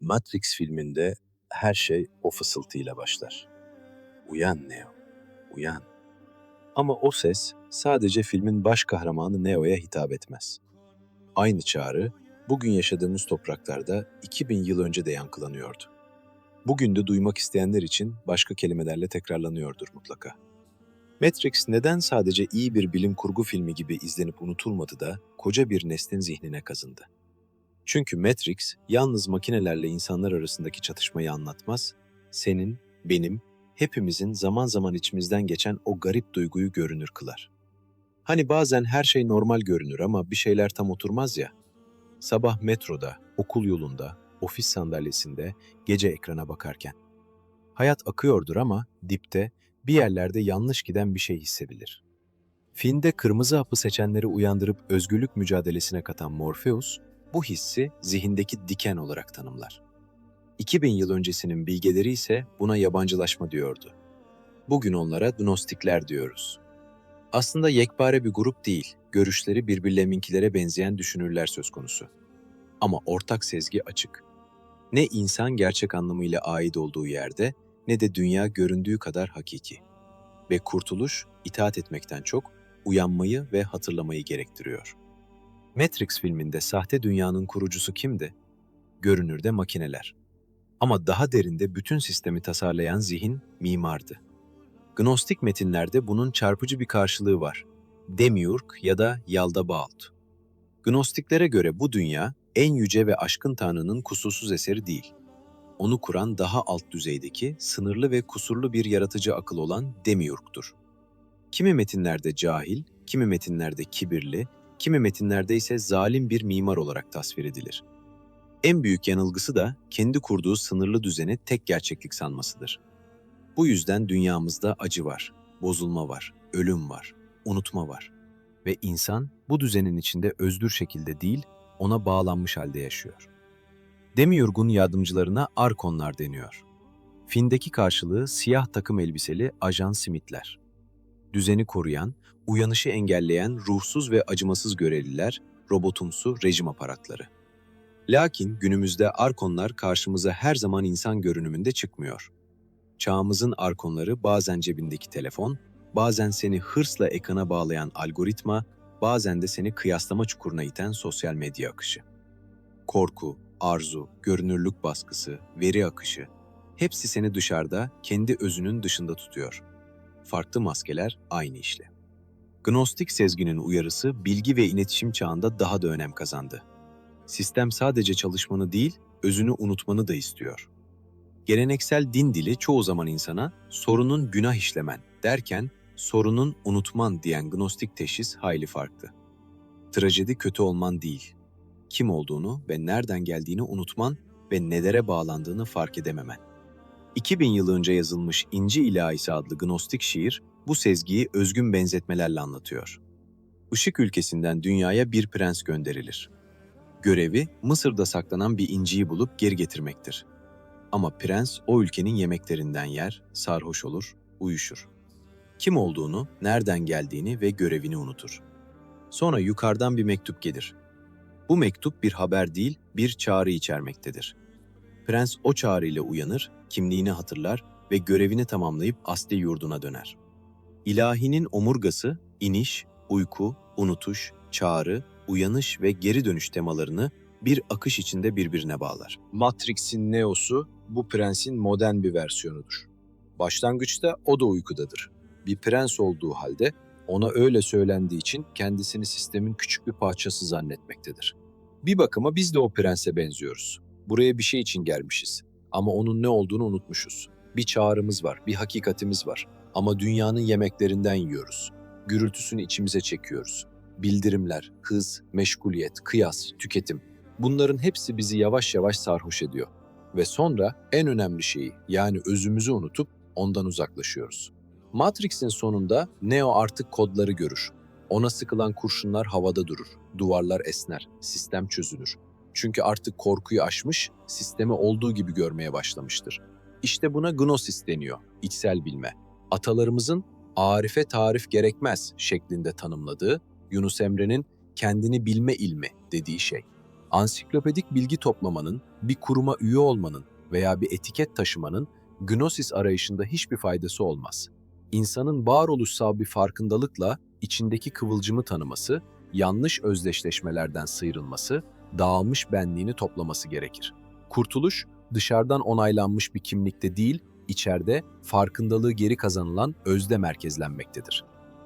Matrix filminde her şey o fısıltıyla başlar. Uyan Neo, uyan. Ama o ses sadece filmin baş kahramanı Neo'ya hitap etmez. Aynı çağrı bugün yaşadığımız topraklarda 2000 yıl önce de yankılanıyordu. Bugün de duymak isteyenler için başka kelimelerle tekrarlanıyordur mutlaka. Matrix neden sadece iyi bir bilim kurgu filmi gibi izlenip unutulmadı da koca bir neslin zihnine kazındı? Çünkü Matrix yalnız makinelerle insanlar arasındaki çatışmayı anlatmaz, senin, benim, hepimizin zaman zaman içimizden geçen o garip duyguyu görünür kılar. Hani bazen her şey normal görünür ama bir şeyler tam oturmaz ya. Sabah metroda, okul yolunda, ofis sandalyesinde, gece ekrana bakarken. Hayat akıyordur ama dipte, bir yerlerde yanlış giden bir şey hissedilir. Filmde kırmızı hapı seçenleri uyandırıp özgürlük mücadelesine katan Morpheus, bu hissi zihindeki diken olarak tanımlar. 2000 yıl öncesinin bilgeleri ise buna yabancılaşma diyordu. Bugün onlara gnostikler diyoruz. Aslında yekpare bir grup değil, görüşleri birbirlerinkilere benzeyen düşünürler söz konusu. Ama ortak sezgi açık. Ne insan gerçek anlamıyla ait olduğu yerde, ne de dünya göründüğü kadar hakiki. Ve kurtuluş, itaat etmekten çok, uyanmayı ve hatırlamayı gerektiriyor. Matrix filminde sahte dünyanın kurucusu kimdi? Görünürde makineler. Ama daha derinde bütün sistemi tasarlayan zihin mimardı. Gnostik metinlerde bunun çarpıcı bir karşılığı var. Demiurg ya da Yaldabaoth. Gnostiklere göre bu dünya en yüce ve aşkın Tanrı'nın kusursuz eseri değil. Onu kuran daha alt düzeydeki, sınırlı ve kusurlu bir yaratıcı akıl olan Demiurg'tur. Kimi metinlerde cahil, kimi metinlerde kibirli, kimi metinlerde ise zalim bir mimar olarak tasvir edilir. En büyük yanılgısı da kendi kurduğu sınırlı düzeni tek gerçeklik sanmasıdır. Bu yüzden dünyamızda acı var, bozulma var, ölüm var, unutma var. Ve insan bu düzenin içinde özgür şekilde değil, ona bağlanmış halde yaşıyor. Demiurg'un yardımcılarına Arkonlar deniyor. Filmdeki karşılığı siyah takım elbiseli ajan Smith'ler. Düzeni koruyan, uyanışı engelleyen ruhsuz ve acımasız görevliler, robotumsu rejim aparatları. Lakin günümüzde arkonlar karşımıza her zaman insan görünümünde çıkmıyor. Çağımızın arkonları bazen cebindeki telefon, bazen seni hırsla ekrana bağlayan algoritma, bazen de seni kıyaslama çukuruna iten sosyal medya akışı. Korku, arzu, görünürlük baskısı, veri akışı, hepsi seni dışarıda, kendi özünün dışında tutuyor. Farklı maskeler aynı işle. Gnostik sezginin uyarısı bilgi ve iletişim çağında daha da önem kazandı. Sistem sadece çalışmanı değil, özünü unutmanı da istiyor. Geleneksel din dili çoğu zaman insana sorunun günah işlemen derken sorunun unutman diyen gnostik teşhis hayli farklı. Trajedi kötü olman değil, kim olduğunu ve nereden geldiğini unutman ve nelere bağlandığını fark edememen. 2000 yıl önce yazılmış İnci İlahisi adlı gnostik şiir bu sezgiyi özgün benzetmelerle anlatıyor. Işık ülkesinden dünyaya bir prens gönderilir. Görevi Mısır'da saklanan bir inciyi bulup geri getirmektir. Ama prens o ülkenin yemeklerinden yer, sarhoş olur, uyuşur. Kim olduğunu, nereden geldiğini ve görevini unutur. Sonra yukarıdan bir mektup gelir. Bu mektup bir haber değil, bir çağrı içermektedir. Prens o çağrıyla uyanır, kimliğini hatırlar ve görevini tamamlayıp asli yurduna döner. İlahinin omurgası, iniş, uyku, unutuş, çağrı, uyanış ve geri dönüş temalarını bir akış içinde birbirine bağlar. Matrix'in Neo'su bu prensin modern bir versiyonudur. Başlangıçta o da uykudadır. Bir prens olduğu halde ona öyle söylendiği için kendisini sistemin küçük bir parçası zannetmektedir. Bir bakıma biz de o prense benziyoruz. Buraya bir şey için gelmişiz. Ama onun ne olduğunu unutmuşuz. Bir çağrımız var, bir hakikatimiz var. Ama dünyanın yemeklerinden yiyoruz. Gürültüsünü içimize çekiyoruz. Bildirimler, hız, meşguliyet, kıyas, tüketim. Bunların hepsi bizi yavaş yavaş sarhoş ediyor. Ve sonra en önemli şeyi yani özümüzü unutup ondan uzaklaşıyoruz. Matrix'in sonunda Neo artık kodları görür. Ona sıkılan kurşunlar havada durur, duvarlar esner, sistem çözülür. Çünkü artık korkuyu aşmış, sistemi olduğu gibi görmeye başlamıştır. İşte buna gnosis deniyor, içsel bilme. Atalarımızın "arife tarif gerekmez" şeklinde tanımladığı, Yunus Emre'nin "kendini bilme ilmi" dediği şey. Ansiklopedik bilgi toplamanın, bir kuruma üye olmanın veya bir etiket taşımanın gnosis arayışında hiçbir faydası olmaz. İnsanın varoluşsal bir farkındalıkla içindeki kıvılcımı tanıması, yanlış özdeşleşmelerden sıyrılması, dağılmış benliğini toplaması gerekir. Kurtuluş, dışarıdan onaylanmış bir kimlikte değil, içeride farkındalığı geri kazanılan özde merkezlenmektedir.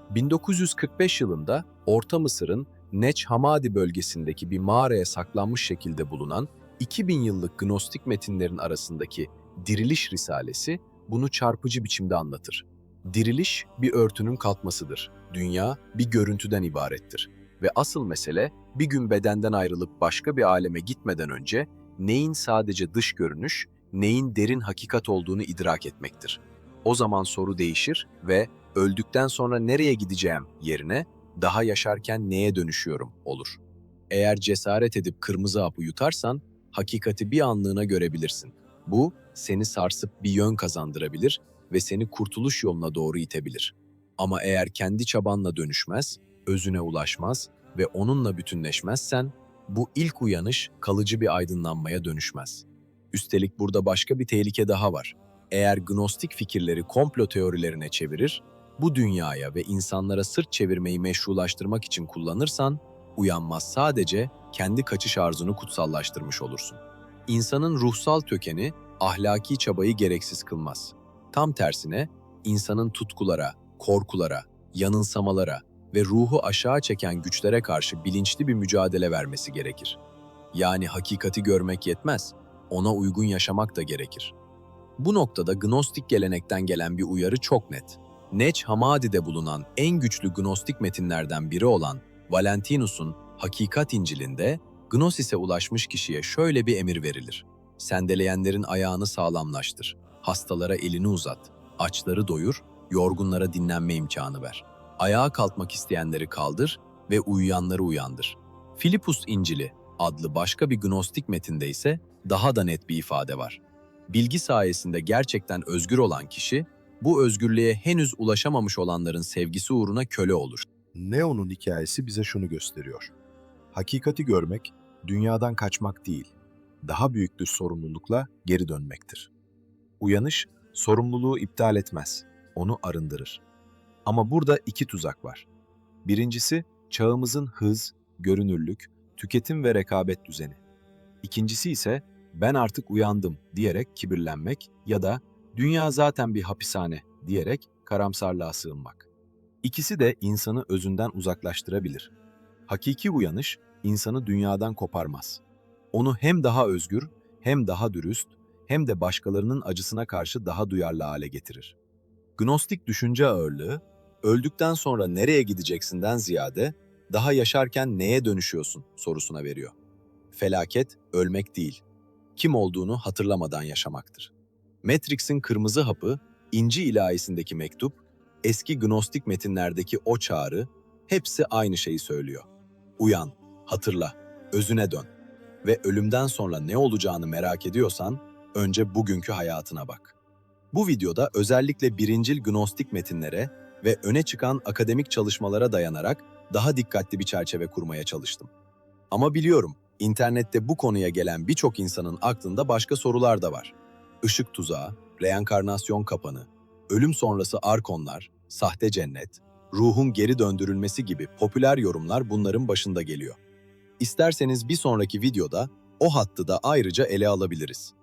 1945 yılında Orta Mısır'ın Neç Hammadi bölgesindeki bir mağaraya saklanmış şekilde bulunan 2000 yıllık gnostik metinlerin arasındaki Diriliş Risalesi bunu çarpıcı biçimde anlatır. Diriliş bir örtünün kalkmasıdır. Dünya bir görüntüden ibarettir. Ve asıl mesele bir gün bedenden ayrılıp başka bir aleme gitmeden önce neyin sadece dış görünüş, neyin derin hakikat olduğunu idrak etmektir. O zaman soru değişir ve öldükten sonra nereye gideceğim yerine daha yaşarken neye dönüşüyorum olur. Eğer cesaret edip kırmızı hapı yutarsan, hakikati bir anlığına görebilirsin. Bu, seni sarsıp bir yön kazandırabilir ve seni kurtuluş yoluna doğru itebilir. Ama eğer kendi çabanla dönüşmez, özüne ulaşmaz ve onunla bütünleşmezsen, bu ilk uyanış kalıcı bir aydınlanmaya dönüşmez. Üstelik burada başka bir tehlike daha var. Eğer gnostik fikirleri komplo teorilerine çevirir, bu dünyaya ve insanlara sırt çevirmeyi meşrulaştırmak için kullanırsan, uyanmaz sadece kendi kaçış arzunu kutsallaştırmış olursun. İnsanın ruhsal kökeni ahlaki çabayı gereksiz kılmaz. Tam tersine insanın tutkulara, korkulara, yanılsamalara ve ruhu aşağı çeken güçlere karşı bilinçli bir mücadele vermesi gerekir. Yani hakikati görmek yetmez, ona uygun yaşamak da gerekir. Bu noktada Gnostik gelenekten gelen bir uyarı çok net. Neç Hammadi'de bulunan en güçlü Gnostik metinlerden biri olan Valentinus'un Hakikat İncil'inde Gnosis'e ulaşmış kişiye şöyle bir emir verilir. Sendeleyenlerin ayağını sağlamlaştır, hastalara elini uzat, açları doyur, yorgunlara dinlenme imkanı ver. Ayağa kalkmak isteyenleri kaldır ve uyuyanları uyandır. Filipus İncil'i adlı başka bir Gnostik metinde ise daha da net bir ifade var. Bilgi sayesinde gerçekten özgür olan kişi, bu özgürlüğe henüz ulaşamamış olanların sevgisi uğruna köle olur. Neo'nun hikayesi bize şunu gösteriyor. Hakikati görmek, dünyadan kaçmak değil, daha büyük bir sorumlulukla geri dönmektir. Uyanış, sorumluluğu iptal etmez, onu arındırır. Ama burada iki tuzak var. Birincisi, çağımızın hız, görünürlük, tüketim ve rekabet düzeni. İkincisi ise, ben artık uyandım diyerek kibirlenmek ya da dünya zaten bir hapishane diyerek karamsarlığa sığınmak. İkisi de insanı özünden uzaklaştırabilir. Hakiki uyanış, insanı dünyadan koparmaz. Onu hem daha özgür, hem daha dürüst, hem de başkalarının acısına karşı daha duyarlı hale getirir. Gnostik düşünce ağırlığı, öldükten sonra nereye gideceksinden ziyade, daha yaşarken neye dönüşüyorsun sorusuna veriyor. Felaket, ölmek değil, kim olduğunu hatırlamadan yaşamaktır. Matrix'in kırmızı hapı, İnci ilahisindeki mektup, eski Gnostik metinlerdeki o çağrı, hepsi aynı şeyi söylüyor. Uyan, hatırla, özüne dön ve ölümden sonra ne olacağını merak ediyorsan, önce bugünkü hayatına bak. Bu videoda özellikle birincil Gnostik metinlere ve öne çıkan akademik çalışmalara dayanarak daha dikkatli bir çerçeve kurmaya çalıştım. Ama biliyorum, internette bu konuya gelen birçok insanın aklında başka sorular da var. Işık tuzağı, reenkarnasyon kapanı, ölüm sonrası arkonlar, sahte cennet, ruhun geri döndürülmesi gibi popüler yorumlar bunların başında geliyor. İsterseniz bir sonraki videoda o hattı da ayrıca ele alabiliriz.